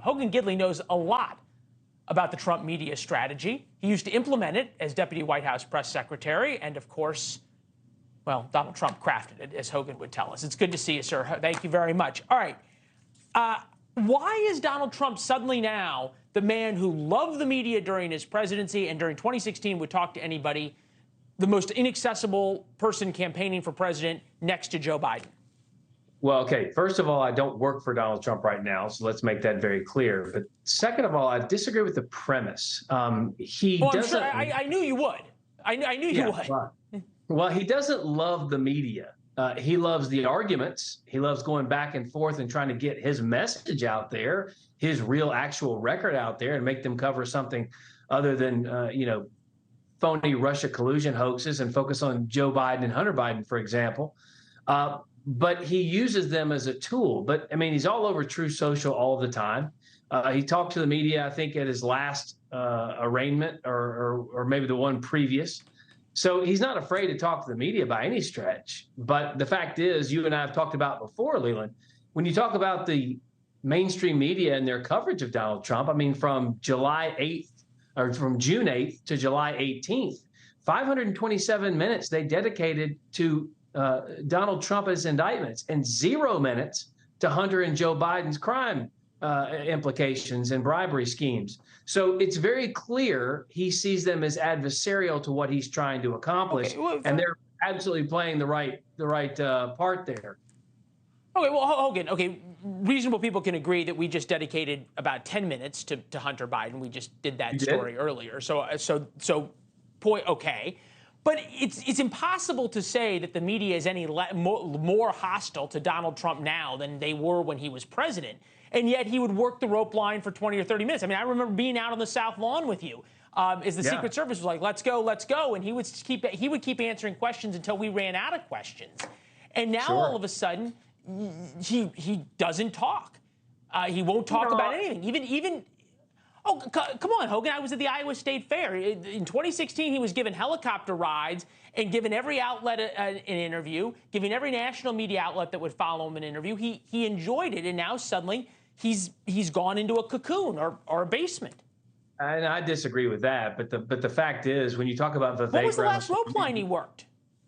Hogan Gidley knows a lot about the Trump media strategy. He used to implement it as Deputy White House Press Secretary. And of course, well, Donald Trump crafted it, as Hogan would tell us. It's good to see you, sir. Thank you very much. All right. Why is Donald Trump suddenly now the man who loved the media during his presidency and during 2016 would talk to anybody, the most inaccessible person campaigning for president next to Joe Biden? Well, okay, first of all, I don't work for Donald Trump right now, so let's make that very clear. But second of all, I disagree with the premise. He doesn't. I'm sure I knew you would. I knew you would. Right. Well, he doesn't love the media. He loves the arguments. He loves going back and forth and trying to get his message out there, his real actual record out there, and make them cover something other than, phony Russia collusion hoaxes and focus on Joe Biden and Hunter Biden, for example. But he uses them as a tool. But, I mean, he's all over True Social all the time. He talked to the media, I think, at his last arraignment or maybe the one previous. So he's not afraid to talk to the media by any stretch. But the fact is, you and I have talked about before, Leland, when you talk about the mainstream media and their coverage of Donald Trump, I mean, from July 8th or from June 8th to July 18th, 527 minutes they dedicated to Donald Trump as indictments and 0 minutes to Hunter and Joe Biden's crime implications and bribery schemes. So it's very clear he sees them as adversarial to what he's trying to accomplish, and they're absolutely playing the right part there. Okay, well, Hogan, okay, reasonable people can agree that we just dedicated about 10 minutes to Hunter Biden. We just did that story earlier. So point, okay. But it's impossible to say that the media is any more hostile to Donald Trump now than they were when he was president. And yet he would work the rope line for 20 or 30 minutes. I mean, I remember being out on the South Lawn with you as the Secret Service was like, let's go. And he would keep answering questions until we ran out of questions. And now all of a sudden, he doesn't talk. He won't talk about anything. Oh, come on, Hogan. I was at the Iowa State Fair. In 2016, he was given helicopter rides and given every outlet an interview, giving every national media outlet that would follow him an interview. He enjoyed it, and now suddenly he's gone into a cocoon or a basement. And I disagree with that. But the fact is, when you talk about Vivek, what was the last rope line he worked?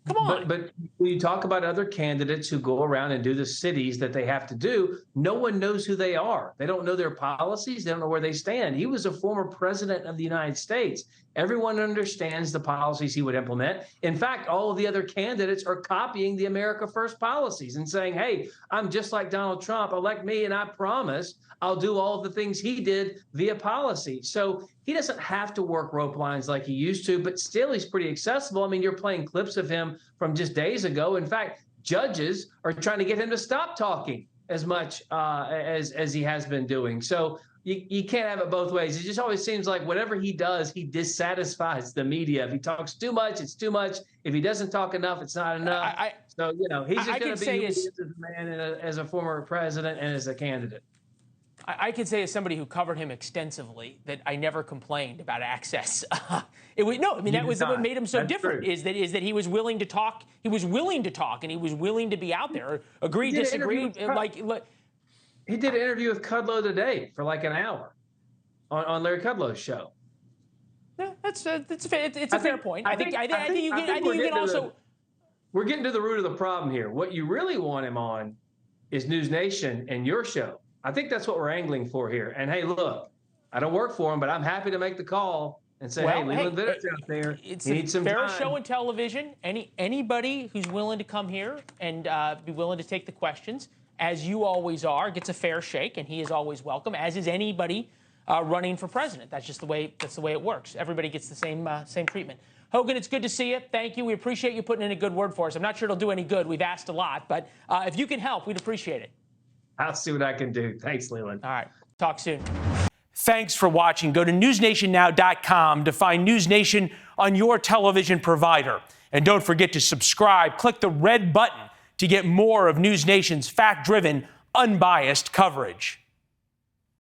Come on. But when you talk about other candidates who go around and do the cities that they have to do, no one knows who they are. They don't know their policies. They don't know where they stand. He was a former president of the United States. Everyone understands the policies he would implement. In fact, all of the other candidates are copying the America First policies and saying, hey, I'm just like Donald Trump. Elect me, and I promise I'll do all of the things he did via policy. So he doesn't have to work rope lines like he used to, but still he's pretty accessible. I mean, you're playing clips of him from just days ago. In fact, judges are trying to get him to stop talking as much as he has been doing. So you can't have it both ways. It just always seems like whatever he does, he dissatisfies the media. If he talks too much, it's too much. If he doesn't talk enough, it's not enough. So, he's just going to be who he is as a man and as a former president and as a candidate. I can say, as somebody who covered him extensively, that I never complained about access. That was what made him so different. Is that he was willing to talk. He was willing to talk, and he was willing to be out there. Agree, disagree. He did an interview with Kudlow today for like an hour on Larry Kudlow's show. Yeah, it's a fair point. I think you can also. We're getting to the root of the problem here. What you really want him on is NewsNation and your show. I think that's what we're angling for here. And hey, look, I don't work for him, but I'm happy to make the call and say, hey, Leland Vittert's out there. It's a fair show in television. Anybody who's willing to come here and be willing to take the questions, as you always are, gets a fair shake, and he is always welcome, as is anybody running for president. That's just the way it works. Everybody gets the same treatment. Hogan, it's good to see you. Thank you. We appreciate you putting in a good word for us. I'm not sure it'll do any good. We've asked a lot, but if you can help, we'd appreciate it. I'll see what I can do. Thanks, Leland. All right. Talk soon. Thanks for watching. Go to newsnationnow.com to find NewsNation on your television provider. And don't forget to subscribe. Click the red button to get more of NewsNation's fact-driven, unbiased coverage.